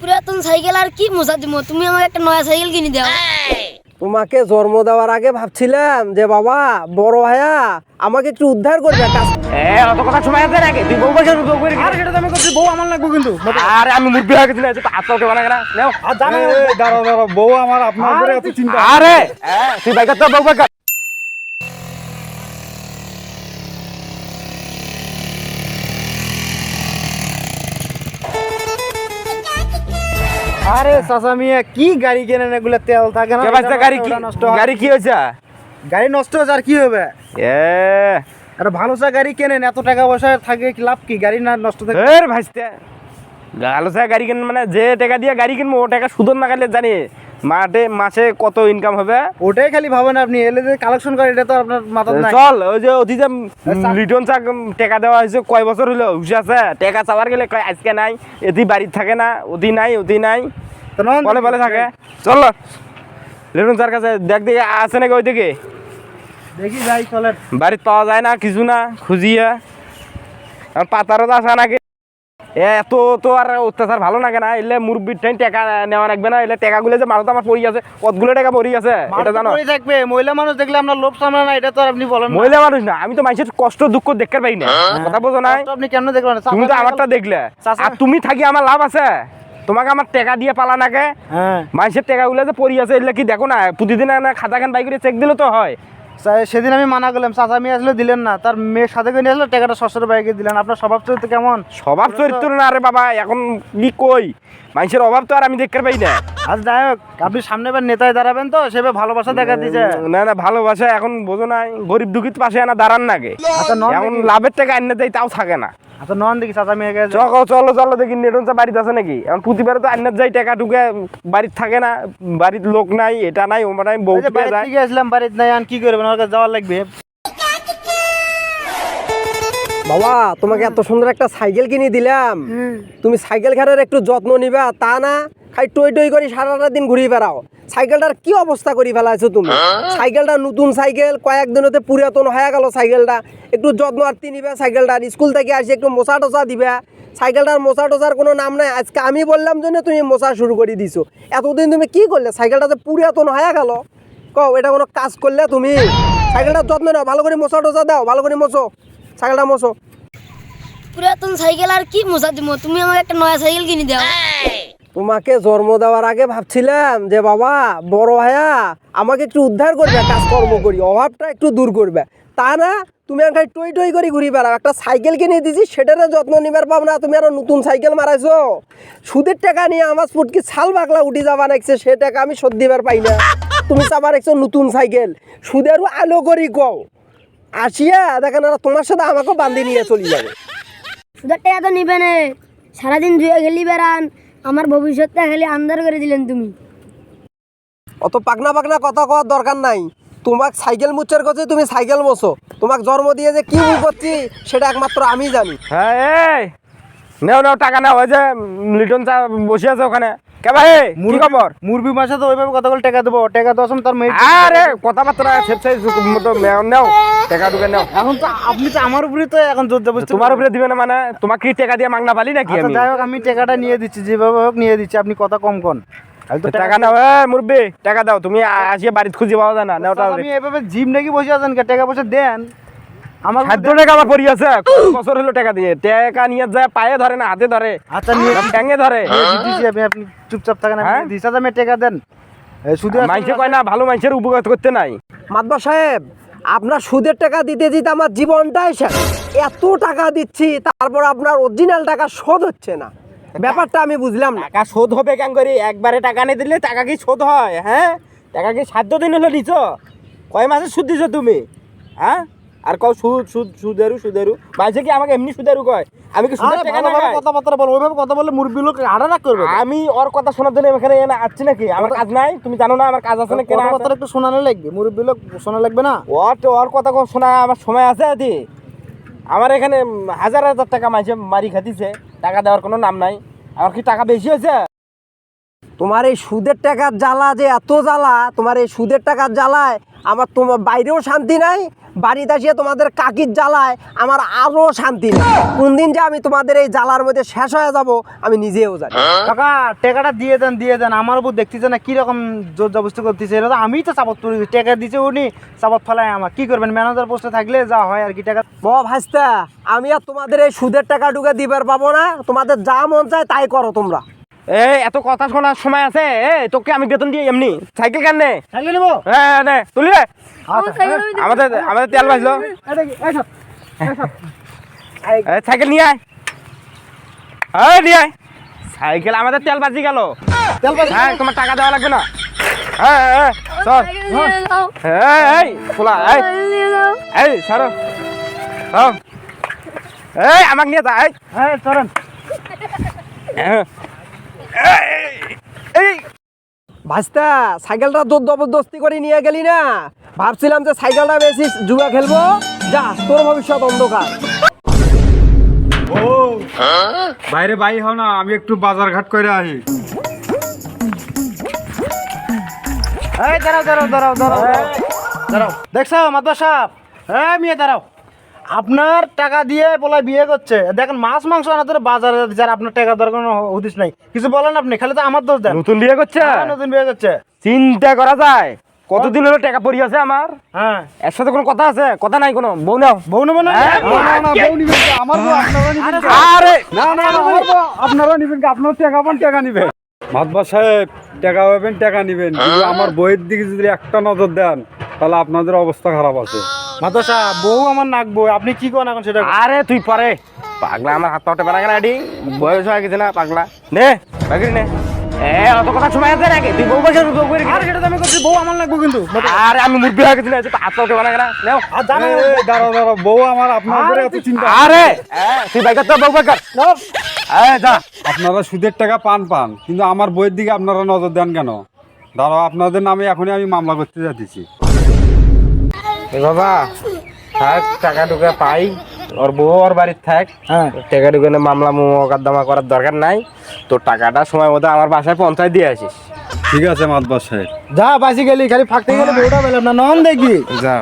পুরাতন সাইকেল আর কি মজা দিব, তুমি আমাকে একটা নয়া সাইকেল কিনে দাও। তোমাকে জন্ম দেওয়ার আগে ভাবছিলাম যে বাবা বড় ভাইয়া আমাকে একটু উদ্ধার করবে অত কথা সময় আছে নাকি? তুই বউ বসে বউ করে আরে সেটা তো আমি করছি, বউ আমার লাগবে কিন্তু। আরে আমি মুরগি হয়ে গেছি না, হাত ওকে বানা কেনা নাও। দাঁড়াও দাঁড়াও, বউ আমার আপনার উপরে এত চিন্তা। আরে তুই বাইকার তো বউ বাইকার। আরে চাচা মিয়া কি গাড়ি কেনেন, এগুলা তেল থাকে না? কে বাজতে গাড়ি কি নষ্ট হয়। গাড়ি কি হয়েছে? গাড়ি নষ্ট হয়েছে আর কি হবে? এ আরে ভালো চা গাড়ি কেনেন, এত টাকা পয়সা থাকে কি লাভ কি? গাড়ি না নষ্ট থাকে। এর ভাইস্তে গালো সা গাড়ি কিন মানে যে টাকা দিয়ে গাড়ি কিনবো ও টাকা সুদন না গেলে জানি মাসে কত ইনকাম হবে? ওটাই খালি ভাবেন আপনি, এলে যে কালেকশন করে এটা তো আপনার মাথায় নাই। চল ওই যে অতি যে লিটন চা টাকা দেওয়া হয়েছে কয় বছর হলো হুশ আছে? টাকা চাওয়ার গেলে কয় আজকে নাই, এদি বাড়িতে থাকে না, অতি নাই তো নন বলে বলে থাকে। চল লিটন চার কাছে দেখ দেখে আছে নাকি ওই দিকে। দেখি যাই চলেন। বাড়িতে পাওয়া যায় না কিছু না খুঁজিয়া, আর পাতারও তো আসা নাকি। এত তো আর অত্যাচার ভালো লাগে না, এলে মুরব্বির টাইম টাকা নেওয়া রাখবে না, এলে টাকাগুলো যে মারতে আমার পড়ি আছে, কতগুলো টাকা পড়ি আছে এটা জানো? মাঠে থাকবে মহিলা মানুষ দেখলে আমরা লোভ সামলা না, এটা তো আর আপনি বলেন না। মহিলা মানুষ না, আমি তো মানুষের কষ্ট দুঃখ দেখতে পাই না, কথা বোঝো না? কষ্ট আপনি কেমনে দেখবেন? তুমি তো আমারটা দেখলে, আর তুমি থাকি আমার লাভ আছে? তোমাকে আমার টাকা দিয়ে পালা নাকে? হ্যাঁ মানুষের টাকাগুলো যে পড়ি আছে এগুলো কি দেখো না? প্রতিদিন না খাতা খান বাই করে চেক দিলে তো হয়। সেদিন আমি মানা করলাম, চাচা মেয়ে আসলে দিলেন না, তার মেয়ের সাথে করে নিয়ে আসলে টাকাটা শ্বশুর বাইকে দিলেন। আপনার স্বভাব চরিত্র কেমন? স্বভাব চরিত্র না রে বাবা, এখন কি কই মানুষের অভাব তো আর আমি দেখতে পাই না। আচ্ছা যাই হোক, আপনি সামনে এবার নেতায় দাঁড়াবেন তো, সেভাবে ভালোবাসা দেখা দিচ্ছে। না ভালোবাসা এখন বোঝো নাই, গরিব দুঃখিত পাশে আনা দাঁড়ান নাগে। আচ্ছা নন এখন দেখি। লাভের টাকা আনতে দেয় তাও থাকে না। আচ্ছা নন দেখি চাচা মেয়েকে। চলো দেখি নেটন চা বাড়িতে আছে নাকি? এখন প্রতিবারে তো আন্নার যাই টাকা ঢুকে বাড়িতে থাকে না, বাড়ির লোক নাই, এটা নাই ওটা নাই, বউ পেয়ে যায়। বাড়িতে আসলাম, বাড়িতে নাই, আর কি করবেন? ওর কাছে যাওয়ার লাগবে। বাবা তোমাকে এত সুন্দর একটা সাইকেল কিনে দিলাম, তুমি সাইকেল খেলার একটু যত্ন নিবা তা না, খাই টই টই করে সারাটা দিন ঘুরিয়ে বেড়াও। সাইকেলটার কি অবস্থা করে ফেলাইছো তুমি? সাইকেলটা নতুন সাইকেল, কয়েকদিনতে পুরাতন হয়ে গেল সাইকেলটা, একটু যত্ন আরতি নিবে সাইকেলটার। স্কুল থেকে আসি একটু মোছা টোচা দিবে। সাইকেলটার মোছা টোচার কোনো নাম নাই, আজকে আমি বললাম জন্য তুমি মোছা শুরু করে দিছো। এতদিন তুমি কি করলে? সাইকেলটা যে পুরাতন হয়ে গেল, কও এটা কোনো কাজ করলে তুমি? সাইকেলটার যত্ন নাও, ভালো করে মোছা টোচা দাও, ভালো করে মোছো সাইকেলটা, মোছো। পুরাতন সাইকেল আর কি মজা দিব, তুমি আমাকে একটা নয়া সাইকেল কিনে দাও। তোমাকে জন্ম দেওয়ার আগে ভাবছিলাম যে বাবা বড় ভাইয়া আমাকে একটু উদ্ধার করবে, কাজকর্ম করি, অভাবটা একটু দূর করবে, তা না তুমি আর টই টই করে ঘুরি বেড়াও। একটা সাইকেল কিনে দিছি, সেটারও যত্ন নিবার পাব না, তুমি আরো নতুন সাইকেল মারাইছো। সুদের টাকা নিয়ে আমার ফুটকি ছাল বাকলা উঠি যাবা নাকছে, সে টাকা আমি শোধ দিবার পাই না। তুমি চাবার একছো নতুন সাইকেল, সুদেরও আলো করি কও, আসিয়া দেখেন আর তোমার সাথে আমাকেও বান্ধি নিয়ে চলে যাবে। সুদের টাকা তো নিবে না, সারাদিন জুয়ে খেলি বেড়ান, আমার ভবিষ্যৎটা খালি আন্ধার করে দিলেন তুমি। অত পাকনা পাকনা কথা কওয়ার দরকার নাই। তোমাক সাইকেল মুচার কাছে তুমি সাইকেল মোছো, তোমাক জন্ম দিয়ে যে কি ভুল করছি সেটা একমাত্র আমি জানি। হ্যাঁ এই নাও টাকা নাও, ওই যে লিটন চা বসে আছে ওখানে। কে ভাই কি খবর? মুরবি মাসে তো ওইভাবে কত করে টাকা দেবো? টাকা তো আসুন তার মেয়ে। আরে কথাবার্তা সেপসাই মতো নাও টাকা ঢুকে নাও। এখন তো আপনি তো আমার উপরে তো এখন জোর দেবো। তোমার উপরে দিবে না মানে? তোমাকে কি টাকা দিয়ে মাংনা পালি নাকি? আমি যাই হোক, আমি টাকাটা নিয়ে দিচ্ছি, যেভাবে হোক নিয়ে দিচ্ছি, আপনি কথা কম কন। টাকা নাও, মুরব্বি টাকা দাও। তুমি আসিয়ে বাড়িতে খুঁজে পাওয়া যায় না, নাও টাকা। আমি এভাবে জিম নাকি বসে আছেন, টাকা পয়সা দেন আমার। 7 টাকা আমার পড়ি আছে, কত বছর হলো টাকা দিয়ে। টাকা নিয়ে যায় পায়ে ধরে না হাতে ধরে, আচ্ছা নিয়ে ব্যাঙে ধরে। দিচ্ছি, আপনি চুপচাপ থাকেন। হ্যাঁ? আমি দিচ্ছি, আমি টাকা দেন। শুধু মানুষে কয় না ভালো মানুষের উপকার করতে নাই। মাতবা সাহেব, আপনার সুদের টাকা দিতে দিতে আমার জীবনটাই শেষ। এত টাকা দিচ্ছি তারপর আপনার অরিজিনাল টাকা শোধ হচ্ছে না, ব্যাপারটা আমি বুঝলাম না। টাকা শোধ হবে কেন করে? একবারে টাকা নিয়ে দিলে টাকা কি শোধ হয়? হ্যাঁ, টাকা কি 7 দিন হলো দিছ? কয় মাসে সুদ দিছ তুমি? হ্যাঁ, আর কও সুদেরু মাঝে কি আমাকে এমনি সুদেরু কয়? আমি কি সুদের টাকা না খাই? কথাবার্তা বল, ওইভাবে কথা বললে মুরব্বী লোক আড়া রাগ করবে। আমি ওর কথা শোনার জন্য এখানে আসছি নাকি? আমার কাজ নাই? তুমি জানো না আমার কাজ আছে না? কেন কথাবার্তা একটু শোনানো লাগবে, মুরব্বী লোক শোনা লাগবে না? ওর কথা শোনা আমার সময় আছে আদি? আমার এখানে হাজার টাকা মাঝে মারি খাতিছে, টাকা দেওয়ার কোনো নাম নাই। আমার কি টাকা বেশি হয়েছে? তোমার এই সুদের টাকার জ্বালা যে এত জ্বালা, তোমার এই সুদের টাকার জ্বালায় আমার তোমার বাইরেও শান্তি নাই, বাড়িতে আসিয়া তোমাদের কাকির জ্বালায় আমার আরও শান্তি নেই। কোন দিন যে আমি তোমাদের এই জ্বালার মধ্যে শেষ হয়ে যাব আমি নিজেও জানি। কাকা টাকাটা দিয়ে দেন, আমার উপর দেখতেছে না কিরকম জোর জবস্তি করতেছে, এটা তো আমি তো চাপত পড়ে গেছি, টাকা দিছে উনি চাপত ফেলায় আমার, কি করবেন ম্যানেজার পোস্টে থাকলে যা হয় আর কি টাকা। বাবা ভাইস্তা, আমি আর তোমাদের এই সুদের টাকা ঢুকে দিবার পাবো না, তোমাদের যা মন চায় তাই করো তোমরা। এই এত কথা শোনার সময় আছে? তোকে আমি বেতন দিয়ে এমনি সাইকেল কেন নে? সাইকেল নেবো? হ্যাঁ নে তুলি রে। আমাদের আমাদের তেল বাঁচলো। সাইকেল নিয়ে আয়, নিয়ে আয়। সাইকেল আমাদের তেল বাঁচি গেল। হ্যাঁ তোমার টাকা দেওয়া লাগবে না। হ্যাঁ হ্যাঁ চল। এই খোলা এই ছাড়ো। এই আমাকে নিয়ে যা। হ্যাঁ চলেন। এই ভাইস্তা, সাইকেলটা তো জবরদস্তি করে নিয়ে গেলি না, ভাবছিলাম যে সাইকেলটা বেশি জুয়া খেলবো, যা তোর ভবিষ্যৎ অন্ধকার। ও বাইরে বাই হও না, আমি একটু বাজার ঘাট করে আহি। এই দাঁড়াও দেখছো মাদবা সাহেব, হ্যাঁ মিয়া দাঁড়াও, আপনার টাকা দিয়ে বলা বিয়ে করছে, দেখেন মাছ মাংস আনা ধরে বাজারে যার আপনার টাকা দেওয়ার কোনো উদ্দেশ্য নাই, কিছু বলেন আপনি, খালি তো আমার দোষ দেন। নতুন বিয়ে করছে? হ্যাঁ, নতুন বিয়ে করছে। চিন্তা করা যায় কতদিন হলো টাকা পড়ি আছে আমার। হ্যাঁ এর সাথে কোনো কথা আছে? কথা নাই কোনো। বউ নাও। বউ নেবো না? হ্যাঁ? বউ নিবেন কি? আমার বউ আপনারা নিবেন কি? আরে না না না, আমার বউ আপনারা নিবেন কি? আপনার টাকা পান, টাকা নিবেন। মাতবা সাহেব, টাকা পাবেন, টাকা নিবেন, কিন্তু আমার বইয়ের দিকে যদি একটা নজর দেন তাহলে আপনাদের অবস্থা খারাপ আছে। মাদবা সাহেব, বউ আমার নাকবো, আপনি কি করেন এখন সেটা? আরে তুই পরে পাগলা, আমার হাত পাতে পারা কেন আডি? বয়স হয়ে গেছে না পাগলা। নে বাকি নে। অত কথা সময় আছে নাকি? তুই বউ বসে বউ করে আর সেটা তো আমি করছি, বউ আমার লাগবো কিন্তু। আরে আমি মুরব্বী হয়ে গেছি না, তুই হাত পাতে পারা কেন? নেও। আর জানো এই, দাঁড়াও দাঁড়াও, বউ আমার আপনাদের এত চিন্তা। আরে তুই বাইকার তো বউ বাইকার। যা। আপনারা সুদের টাকা পান পান, কিন্তু আমার বইয়ের দিকে আপনারা নজর দেন কেন? দাঁড়াও, আপনাদের নামে এখনই আমি মামলা করতে যাচ্ছি। এ বাবা থাক, টাকা টুকা পাই, ওর বউ ওর বাড়ির থাক। হ্যাঁ টাকা টুকা মামলা মোকদ্দমা করার দরকার নাই। তোর টাকাটা সময় মতো আমার বাসায় পৌঁছায় দিয়ে আসিস। ঠিক আছে মাতবা সাহেব। যা বাসি গেলি, খালি ফাঁকতে গেলে বউটা পেলাম না, নন দেখি। যা।